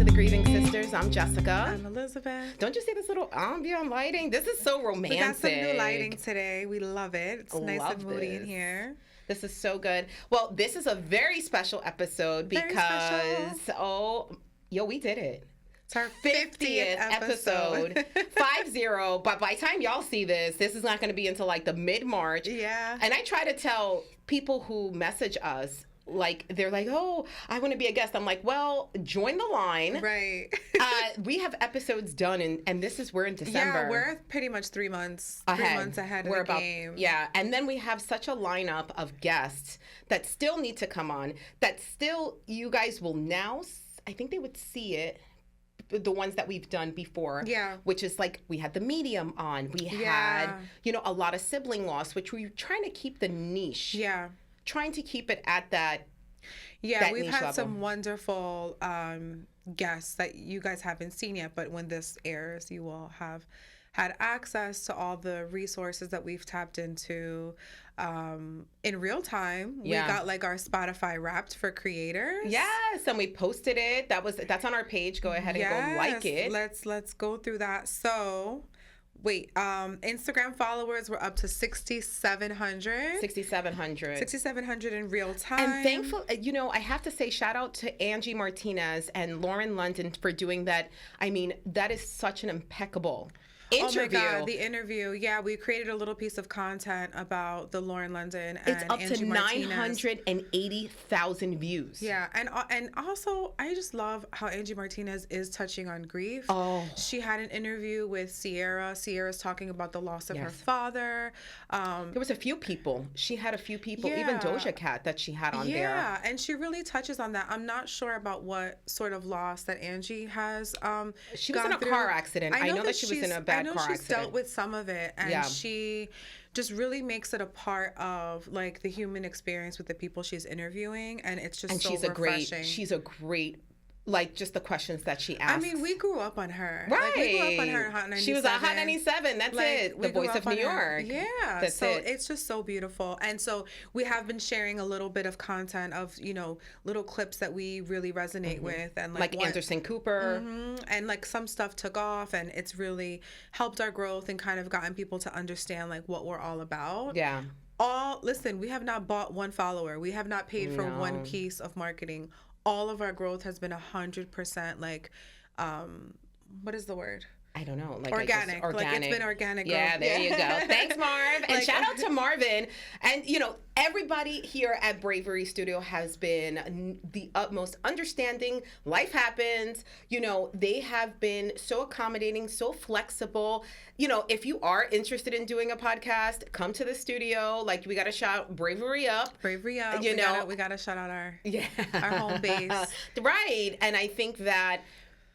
to the Grieving Sisters. I'm Jessica. I'm Elizabeth. Don't you see this little ambient lighting? This is so romantic. We got some new lighting today. We love it. It's nice and moody in here. This is so good. Well, this is a very special episode because, we did it. It's our 50th episode. 50. But by the time y'all see this, this is not going to be until like the mid-March. Yeah. And I try to tell people who message us, like, they're like, oh, I want to be a guest. I'm like, well, join the line. Right. We have episodes done, and we're in December. Yeah, we're pretty much 3 months ahead. 3 months ahead of the game. Yeah, and then we have such a lineup of guests that still need to come on, that still you guys will now, I think they would see it, the ones that we've done before. Yeah. Which is like, we had the medium on. We had, a lot of sibling loss, which we're trying to keep the niche. Yeah. Trying to keep it at that. Yeah, we've had some wonderful guests that you guys haven't seen yet, but when this airs, you will have had access to all the resources that we've tapped into in real time. Yeah. We got like our Spotify Wrapped for creators. Yes, and we posted it. That's on our page. Go ahead and go like it. Let's go through that. So Instagram followers were up to 6,700. 6,700 in real time. And thankful, I have to say shout out to Angie Martinez and Lauren London for doing that. I mean, that is such an impeccable interview. Oh my God, the interview. Yeah, we created a little piece of content about the Lauren London and it's up Angie to Martinez. 980,000 views. Yeah, and also I just love how Angie Martinez is touching on grief. Oh, she had an interview with Sierra. Sierra's talking about the loss of her father. There was a few people. She had a few people, even Doja Cat that she had on there. Yeah, and she really touches on that. I'm not sure about what sort of loss that Angie has. She was in a car accident. I know that she was in a bad car accident. She's dealt with some of it, and she just really makes it a part of like the human experience with the people she's interviewing, and it's just so refreshing. She's a great. Like, just the questions that she asks. I mean, we grew up on her. Right. Like, we grew up on her in Hot 97. She was on Hot 97. That's it. The voice of New York. Yeah. That's so it. It's just so beautiful. And so we have been sharing a little bit of content of, little clips that we really resonate with. And like Anderson Cooper. And like some stuff took off, and it's really helped our growth and kind of gotten people to understand like what we're all about. Yeah. Listen, we have not bought one follower. We have not paid for one piece of marketing. All of our growth has been 100% like, what is the word? I don't know. Like organic. Like it's been organic growth. Yeah, there you go. Thanks, Marv. And shout out to Marvin. And, everybody here at Bravery Studio has been the utmost understanding. Life happens. They have been so accommodating, so flexible. If you are interested in doing a podcast, come to the studio. Like, we got to shout Bravery up. Bravery up. We got to shout out our home base. Right. And I think that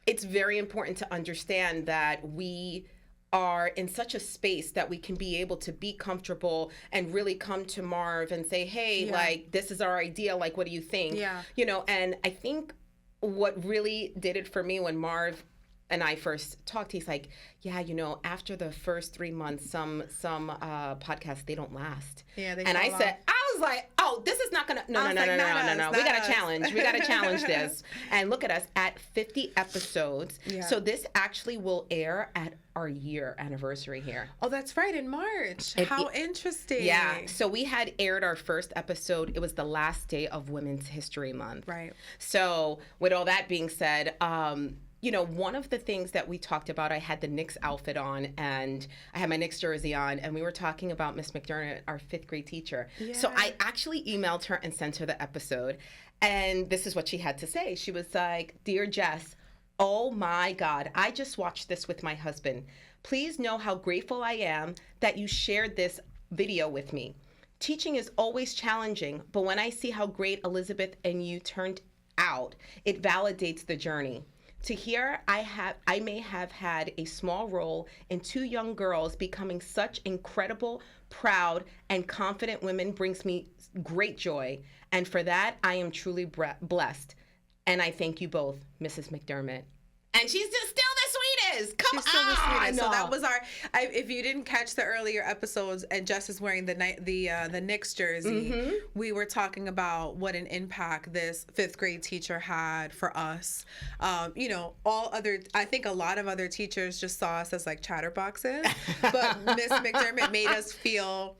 it's very important to understand that we are in such a space that we can be able to be comfortable and really come to Marv and say, hey, like, this is our idea. Like, what do you think? Yeah. And I think what really did it for me when Marv and I first talked, he's like, yeah, after the first 3 months, some podcasts, they don't last. Yeah, they and I fall said, off. I was like, oh, this is not gonna. No. We got to challenge. We got to challenge this. And look at us at 50 episodes. Yeah. So this actually will air at our year anniversary here. Oh, that's right, in March. How interesting. Yeah. So we had aired our first episode. It was the last day of Women's History Month. Right. So with all that being said, one of the things that we talked about, I had the Knicks outfit on and I had my Knicks jersey on, and we were talking about Miss McDermott, our 5th grade teacher. Yeah. So I actually emailed her and sent her the episode, and this is what she had to say. She was like, "Dear Jess, oh my God, I just watched this with my husband. Please know how grateful I am that you shared this video with me. Teaching is always challenging, but when I see how great Elizabeth and you turned out, it validates the journey. To hear I may have had a small role in 2 young girls becoming such incredible, proud, and confident women brings me great joy. And for that, I am truly blessed. And I thank you both, Mrs. McDermott." And she's just still the Jess. Come She's still the on. sweetest. So that was our. If you didn't catch the earlier episodes, and Jess is wearing the Knicks jersey, we were talking about what an impact this 5th grade teacher had for us. You know, I think a lot of other teachers just saw us as like chatterboxes, but Miss McDermott made us feel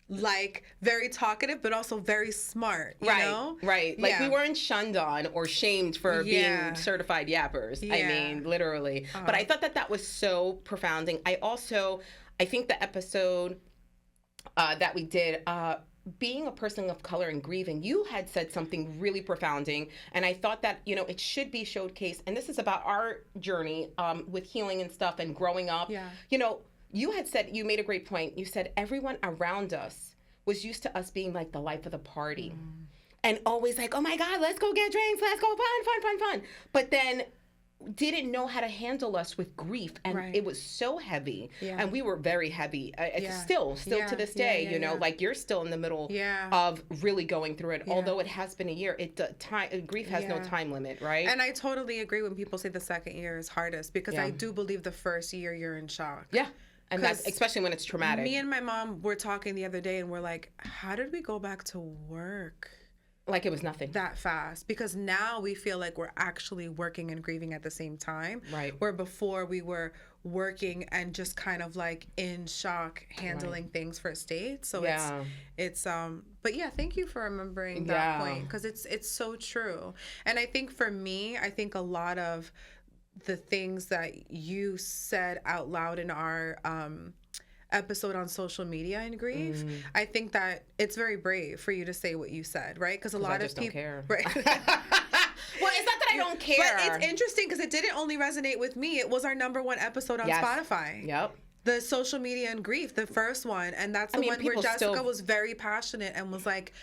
like very talkative, but also very smart. You know? Right. Like we weren't shunned on or shamed for being certified yappers. I mean, literally. But I thought that was so profounding. I think the episode that we did, being a person of color and grieving, you had said something really profounding, and I thought that, you know, it should be showcased. And this is about our journey with healing and stuff and growing up. You know, you had said, you made a great point. You said everyone around us was used to us being like the life of the party and always like, oh my God, let's go get drinks, let's go fun. But then didn't know how to handle us with grief, and it was so heavy, and we were very heavy. Still to this day, you know, like you're still in the middle of really going through it. Although it has been a year, grief has no time limit, right? And I totally agree when people say the second year is hardest, because I do believe the first year you're in shock. And that's especially when it's traumatic. Me and my mom were talking the other day, and we're like, how did we go back to work? Like it was nothing. That fast. Because now we feel like we're actually working and grieving at the same time. Right. Where before we were working and just kind of like in shock handling things for state. So it's but yeah, thank you for remembering that point, because it's so true. And I think for me, a lot of the things that you said out loud in our episode on social media and grief, I think that it's very brave for you to say what you said, right? Because a lot of people don't care. Right. Well, it's not that I don't care. But it's interesting because it didn't only resonate with me. It was our #1 episode on Spotify. Yep. The social media and grief, the first one. And that's the one where Jessica was very passionate and was like,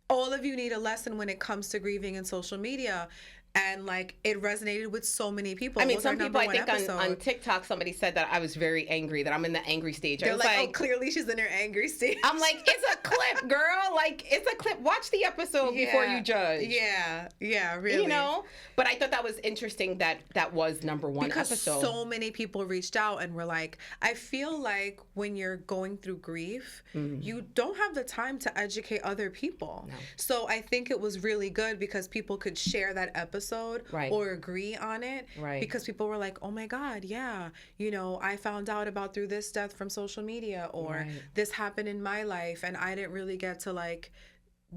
all of you need a lesson when it comes to grieving and social media. And like it resonated with so many people. I mean, some people, I think on TikTok, somebody said that I was very angry, that I'm in the angry stage. They're like, oh, clearly she's in her angry stage. I'm like, it's a clip, girl. Like, it's a clip. Watch the episode before you judge. Yeah, really. You know? But I thought that was interesting that was #1 because episode. So many people reached out and were like, I feel like when you're going through grief, you don't have the time to educate other people. No. So I think it was really good because people could share that episode or agree on it, because people were like, oh my God, you know, I found out about through this death from social media, or this happened in my life and I didn't really get to like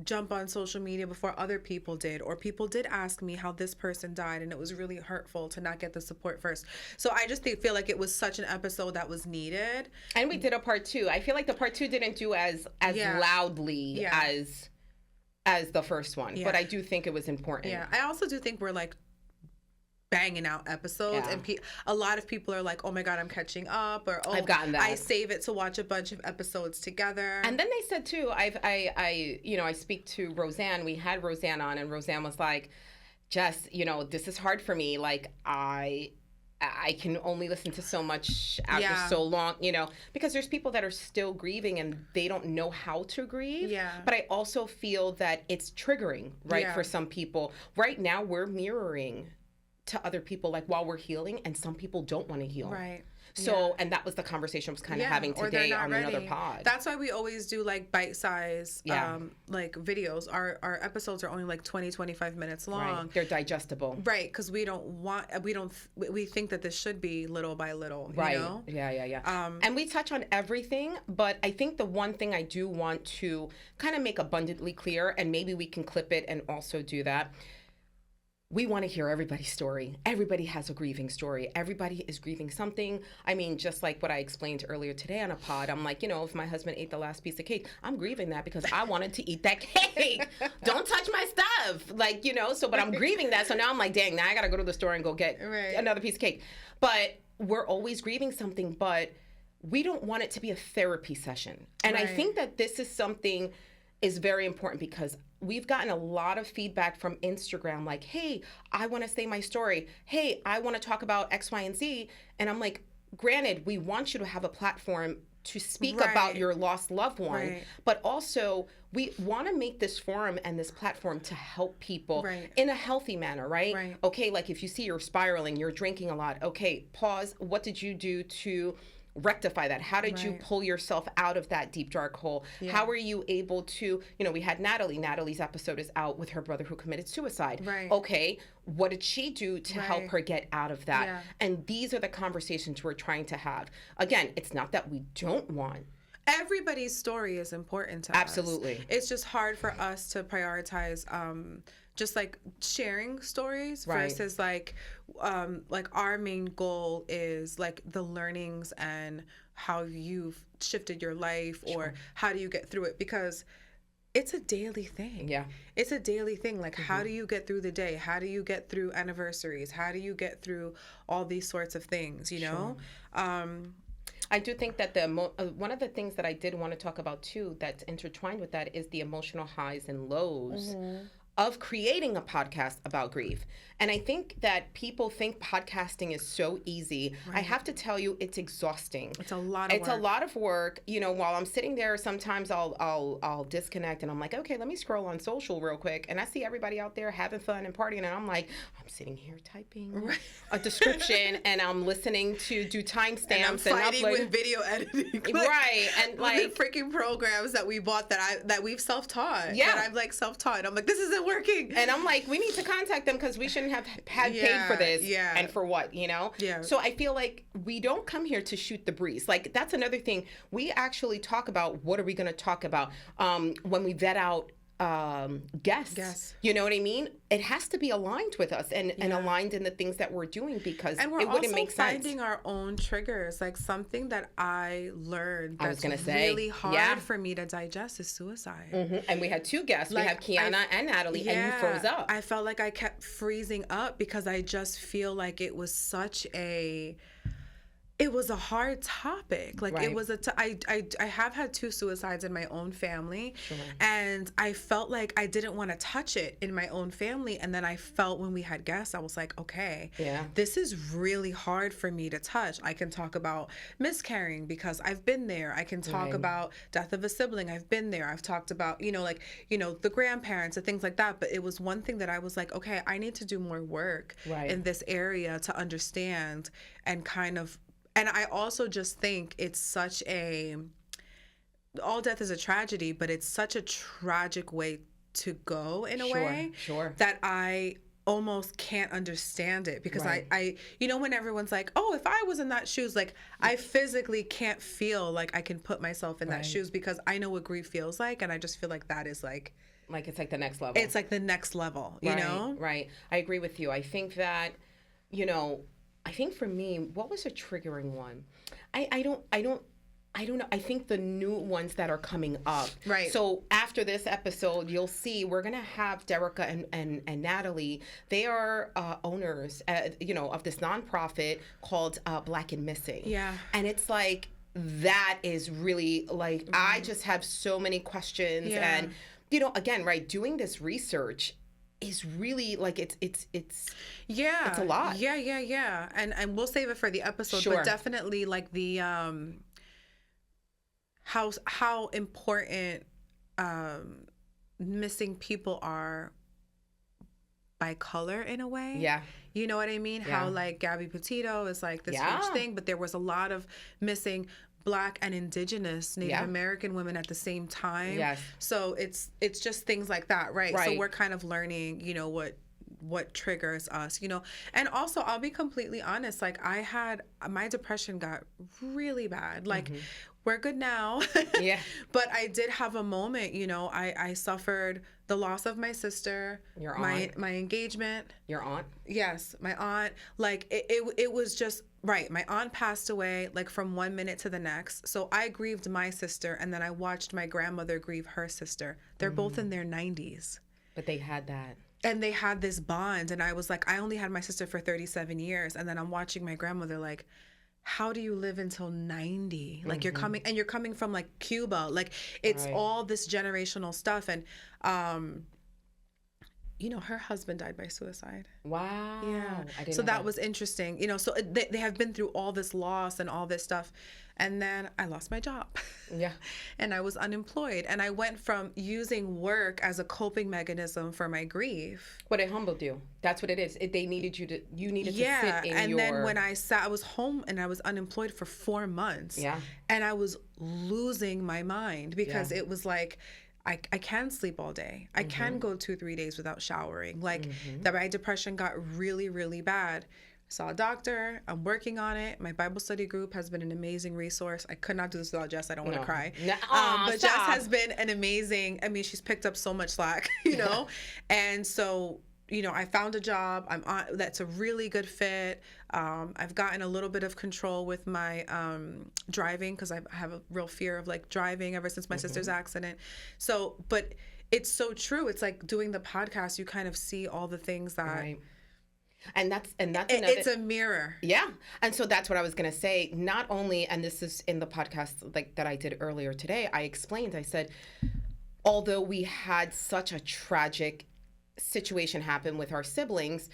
jump on social media before other people did, or people did ask me how this person died and it was really hurtful to not get the support first. So I just feel like it was such an episode that was needed. And we did a part 2. I feel like the part 2 didn't do as loudly as the first one, but I do think it was important. Yeah, I also do think we're like banging out episodes, and a lot of people are like, oh my God, I'm catching up, or I've gotten that. I save it to watch a bunch of episodes together. And then they said too, I speak to Roseanne. We had Roseanne on, and Roseanne was like, Jess, you know, this is hard for me. Like I can only listen to so much after so long, you know, because there's people that are still grieving and they don't know how to grieve. Yeah. But I also feel that it's triggering, right, for some people. Right now, we're mirroring to other people, like while we're healing, and some people don't want to heal. Right. So, and that was the conversation I was kind of having today on another pod. That's why we always do like bite-size, like videos. Our episodes are only like 20, 25 minutes long. Right. They're digestible. Right, because we think that this should be little by little, you know? Yeah. And we touch on everything, but I think the one thing I do want to kind of make abundantly clear, and maybe we can clip it and also do that, we want to hear everybody's story. Everybody has a grieving story. Everybody is grieving something. I mean, just like what I explained earlier today on a pod, I'm like, you know, if my husband ate the last piece of cake, I'm grieving that because I wanted to eat that cake. Don't touch my stuff. Like, you know, but I'm grieving that. So now I'm like, dang, now I got to go to the store and go get another piece of cake. But we're always grieving something, but we don't want it to be a therapy session. And I think that this is something is very important, because we've gotten a lot of feedback from Instagram, like, hey, I want to say my story. Hey, I want to talk about X, Y, and Z. And I'm like, granted, we want you to have a platform to speak about your lost loved one, but also we want to make this forum and this platform to help people in a healthy manner, right? Okay, like if you see you're spiraling, you're drinking a lot, okay, pause. What did you do to rectify that? How did you pull yourself out of that deep dark hole? How were you able to, we had Natalie's episode is out with her brother who committed suicide. Okay, what did she do to help her get out of that? And these are the conversations we're trying to have. Again, it's not that we don't want. Everybody's story is important to us. Absolutely. It's just hard for us to prioritize just like sharing stories versus like our main goal is like the learnings and how you've shifted your life or how do you get through it, because it's a daily thing. It's a daily thing. Like how do you get through the day? How do you get through anniversaries? How do you get through all these sorts of things, you know? I do think that one of the things that I did want to talk about too that's intertwined with that is the emotional highs and lows of creating a podcast about grief. And I think that people think podcasting is so easy. I have to tell you, it's exhausting. It's a lot of work. It's a lot of work. While I'm sitting there, sometimes I'll disconnect and I'm like, okay, let me scroll on social real quick. And I see everybody out there having fun and partying. And I'm like, I'm sitting here typing a description and I'm listening to do timestamps and fighting with video editing. And like freaking programs that we bought that we've self-taught. That I've like self-taught. I'm like, this isn't working. And I'm like, we need to contact them because we shouldn't have paid for this and for what, So I feel like we don't come here to shoot the breeze. Like that's another thing. We actually talk about what are we going to talk about when we vet out guests. You know what I mean? It has to be aligned with us and aligned in the things that we're doing, because it wouldn't make sense. And we're also finding our own triggers. Like something that I learned that's really hard for me to digest is suicide. And we had two guests. Like, we have Kiana and Natalie, and you froze up. I felt like I kept freezing up because I just feel like it was such a... It was a hard topic. Like it was I have had 2 suicides in my own family, and I felt like I didn't want to touch it in my own family. And then I felt when we had guests, I was like, okay, this is really hard for me to touch. I can talk about miscarrying because I've been there. I can talk about death of a sibling. I've been there. I've talked about, the grandparents and things like that. But it was one thing that I was like, okay, I need to do more work in this area to understand and kind of. And I also just think it's such all death is a tragedy, but it's such a tragic way to go in a way that I almost can't understand it, because I when everyone's like, oh, if I was in that shoes, like I physically can't feel like I can put myself in that shoes, because I know what grief feels like, and I just feel like that is like it's like the next level. It's like the next level, you know? Right. I agree with you. I think that, I think for me, what was a triggering one? I don't know. I think the new ones that are coming up. Right. So after this episode, you'll see we're gonna have Derica and Natalie. They are owners, of this nonprofit called Black and Missing. Yeah. And it's like that is really like I just have so many questions, and again, doing this research is really like it's a lot. Yeah. And we'll save it for the episode, but definitely like the how important missing people are by color in a way. Yeah. You know what I mean? Yeah. How like Gabby Petito is like this huge thing, but there was a lot of missing Black and Indigenous Native American women at the same time. Yes. So it's just things like that, right? So we're kind of learning, what triggers us, And also, I'll be completely honest, like my depression got really bad. Like we're good now. But I did have a moment, I suffered the loss of my sister, your aunt, my engagement. Your aunt? Yes, my aunt. Like it was just my aunt passed away like from one minute to the next. So I grieved my sister, and then I watched my grandmother grieve her sister. They're both in their 90s. But they had that. And they had this bond, and I was like, I only had my sister for 37 years, and then I'm watching my grandmother like, how do you live until 90? Like you're coming from like Cuba. Like it's all this generational stuff. And her husband died by suicide. Wow. Yeah. So that was interesting. So they have been through all this loss and all this stuff. And then I lost my job. Yeah. And I was unemployed. And I went from using work as a coping mechanism for my grief. But it humbled you. That's what it is. You needed to sit in and then when I was home and I was unemployed for 4 months. Yeah. And I was losing my mind because it was like, I can sleep all day. I can go 2-3 days without showering. Like my depression got really, really bad. Saw a doctor. I'm working on it. My Bible study group has been an amazing resource. I could not do this without Jess. I don't want to cry. But Jess has been an amazing, she's picked up so much slack, And so, I found a job. That's a really good fit. I've gotten a little bit of control with my driving because I have a real fear of like driving ever since my sister's accident. So, but it's so true. It's like doing the podcast, you kind of see all the things that... Right. And that's it's a mirror. Yeah. And so that's what I was going to say. Not only, and this is in the podcast like that I did earlier today, I said, although we had such a tragic situation happen with our siblings,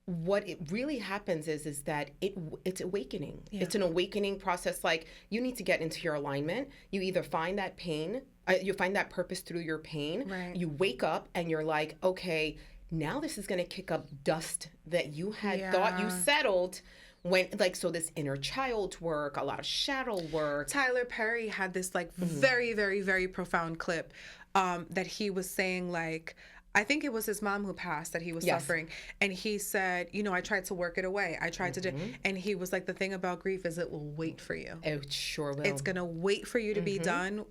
what it really happens is that it's awakening. Yeah. It's an awakening process. Like, you need to get into your alignment. You either find that pain, you find that purpose through your pain. Right. You wake up and you're like, okay, now this is going to kick up dust that you had thought you settled when, like, so this inner child work, a lot of shadow work. Tyler Perry had this like very, very, very profound clip that he was saying, like, I think it was his mom who passed that he was suffering. And he said, I tried to work it away. I tried to do, and he was like, the thing about grief is it will wait for you. It sure will. It's going to wait for you to be done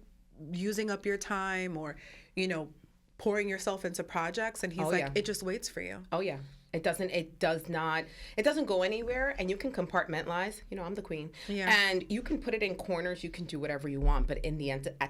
using up your time or, pouring yourself into projects. And he's it just waits for you. Oh yeah. It doesn't go anywhere, and you can compartmentalize. I'm the queen. Yeah. And you can put it in corners, you can do whatever you want, but at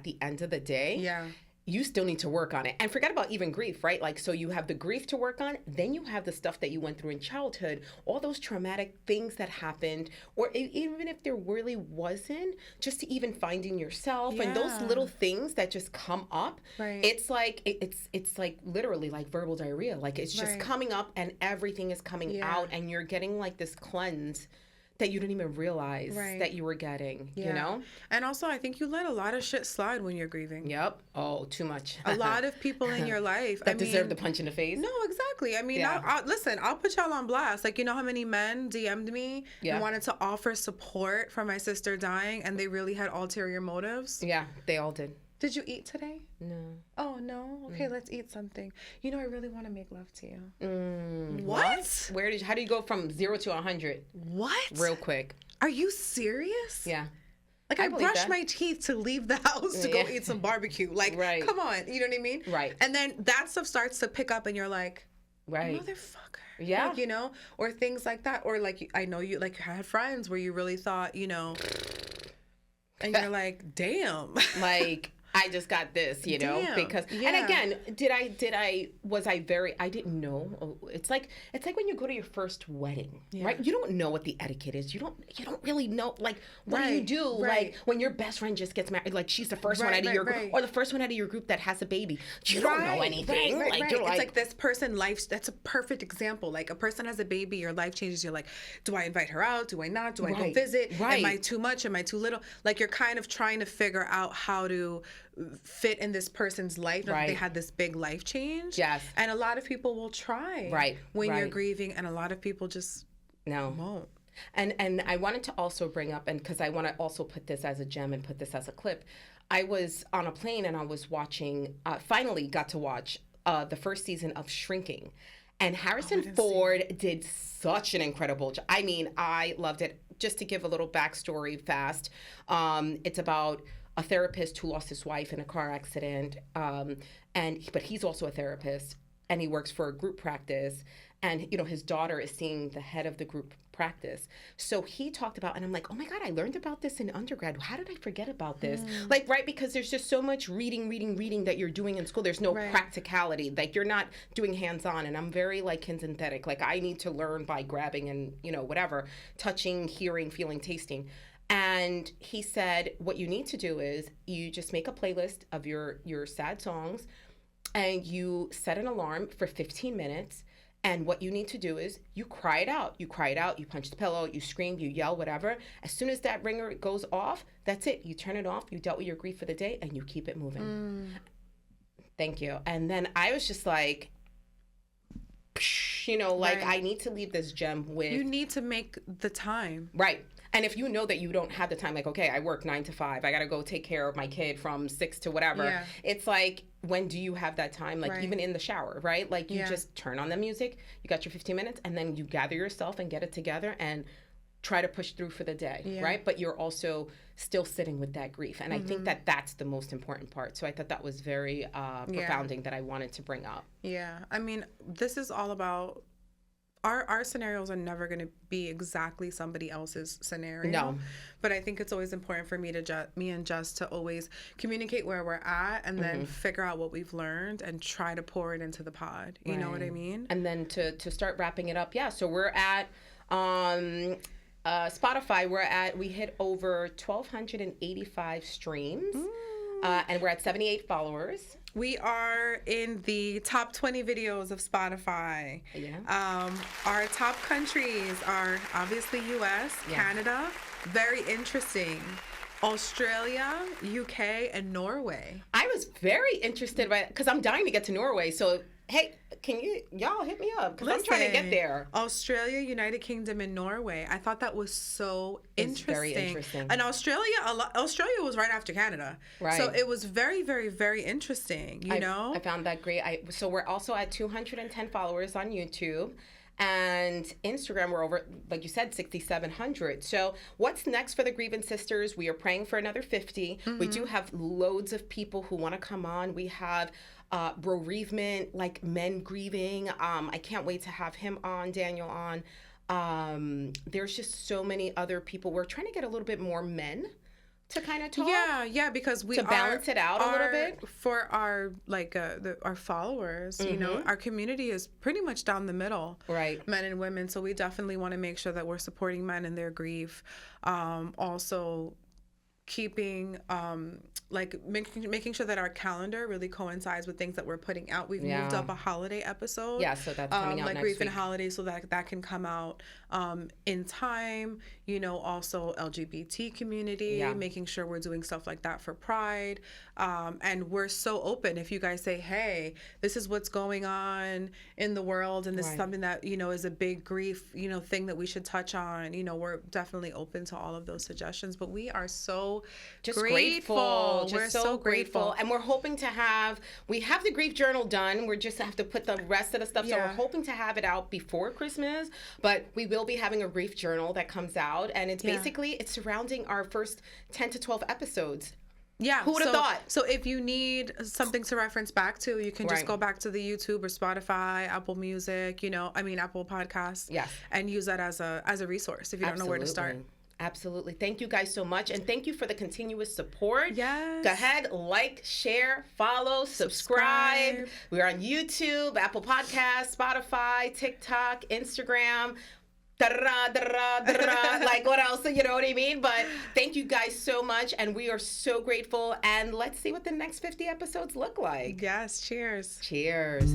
the end of the day, you still need to work on it. And forget about even grief, right? Like, so you have the grief to work on, then you have the stuff that you went through in childhood, all those traumatic things that happened, or even if there really wasn't, just to even finding yourself and those little things that just come up. Right. It's like, it's like literally like verbal diarrhea. Like, it's just coming up and everything is coming out, and you're getting like this cleanse that you didn't even realize that you were getting, And also, I think you let a lot of shit slide when you're grieving. Yep. Oh, too much. A lot of people in your life that deserve the punch in the face. No, exactly. Listen, I'll put y'all on blast. Like, how many men DM'd me and wanted to offer support for my sister dying, and they really had ulterior motives? Yeah, they all did. Did you eat today? No. Oh, no? Okay, let's eat something. I really want to make love to you. What? How do you go from 0 to 100? What? Real quick. Are you serious? Yeah. Like, I brushed my teeth to leave the house to go eat some barbecue. Like, come on. You know what I mean? Right. And then that stuff starts to pick up and you're like, motherfucker. Yeah. Like, or things like that. Or like, I know you had friends where you really thought, and you're like, damn. Like, I just got this, Damn. because, and again, I didn't know. It's like when you go to your first wedding, right? You don't know what the etiquette is. You don't really know, like, what do you do? Like, when your best friend just gets married, like, she's the first one out of your group, or the first one out of your group that has a baby. You don't know anything. It's like this person, that's a perfect example. Like, a person has a baby, your life changes. You're like, do I invite her out? Do I not? Do I go visit? Am I too much? Am I too little? Like, you're kind of trying to figure out how to fit in this person's life. They had this big life change. Yes. And a lot of people will try when you're grieving, and a lot of people just won't. And I wanted to also bring up, and because I want to also put this as a gem and put this as a clip, I was on a plane and I was watching, finally got to watch the first season of Shrinking. And Harrison Ford did such an incredible job. I mean, I loved it. Just to give a little backstory fast, it's about a therapist who lost his wife in a car accident, but he's also a therapist, and he works for a group practice, and his daughter is seeing the head of the group practice. So he talked about, and I'm like, oh my God, I learned about this in undergrad. How did I forget about this? Because there's just so much reading that you're doing in school. There's no practicality. Like, you're not doing hands-on, and I'm very like kinesthetic. Like, I need to learn by grabbing and whatever, touching, hearing, feeling, tasting. And he said, what you need to do is you just make a playlist of your sad songs, and you set an alarm for 15 minutes. And what you need to do is you cry it out. You cry it out, you punch the pillow, you scream, you yell, whatever. As soon as that ringer goes off, that's it. You turn it off, you dealt with your grief for the day, and you keep it moving. Thank you. And then I was just like, you know, like, I need to leave this gem with... You need to make the time. Right. And if you know that you don't have the time, like, okay, I work 9 to 5, I got to go take care of my kid from 6 to whatever. Yeah. It's like, when do you have that time? Like, even in the shower, right? Like, you just turn on the music, you got your 15 minutes, and then you gather yourself and get it together and try to push through for the day, right? But you're also still sitting with that grief. And I think that that's the most important part. So I thought that was very profounding that I wanted to bring up. Yeah. I mean, this is all about... Our scenarios are never going to be exactly somebody else's scenario. No. But I think it's always important for me and Jess to always communicate where we're at and then figure out what we've learned and try to pour it into the pod. You know what I mean? And then to start wrapping it up, so we're at Spotify. We hit over 1,285 streams. And we're at 78 followers. We are in the top 20 videos of Spotify. Yeah. Our top countries are obviously US, Canada, very interesting, Australia, UK, and Norway. I was very interested by, because I'm dying to get to Norway. So, hey, can y'all hit me up? Because I'm trying to get there. Australia, United Kingdom, and Norway. I thought that was so interesting. Very interesting. And Australia was right after Canada. Right. So it was very, very, very interesting, you know? I found that great. So we're also at 210 followers on YouTube. And Instagram, we're over, like you said, 6,700. So what's next for the Grieving Sisters? We are praying for another 50. We do have loads of people who want to come on. We have bereavement, like men grieving. I can't wait to have him on, Daniel on. There's just so many other people. We're trying to get a little bit more men to kind of talk. Yeah, because we to balance it out a little bit for our our followers. You know, our community is pretty much down the middle, right? Men and women. So we definitely want to make sure that we're supporting men in their grief. Also, keeping making sure that our calendar really coincides with things that we're putting out. We've moved up a holiday episode. Yeah, so that's coming out like next grief week. and holiday, so that can come out in time. You know, also LGBT community, making sure we're doing stuff like that for Pride. And we're so open. If you guys say, hey, this is what's going on in the world, and this is something that, you know, is a big grief, you know, thing that we should touch on, you know, we're definitely open to all of those suggestions. But we are so grateful. We're so grateful. And we're hoping to have the grief journal done. We just have to put the rest of the stuff. So we're hoping to have it out before Christmas, but we will be having a grief journal that comes out. And it's basically, it's surrounding our first 10 to 12 episodes. Yeah. Who would have thought? So if you need something to reference back to, you can just go back to the YouTube or Spotify, Apple Music, Apple Podcasts. Yes. And use that as a resource if you don't know where to start. Absolutely. Thank you guys so much. And thank you for the continuous support. Yes. Go ahead, like, share, follow, subscribe. We're on YouTube, Apple Podcasts, Spotify, TikTok, Instagram. Like, what else? You know what I mean? But thank you guys so much. And we are so grateful. And let's see what the next 50 episodes look like. Yes. Cheers. Cheers.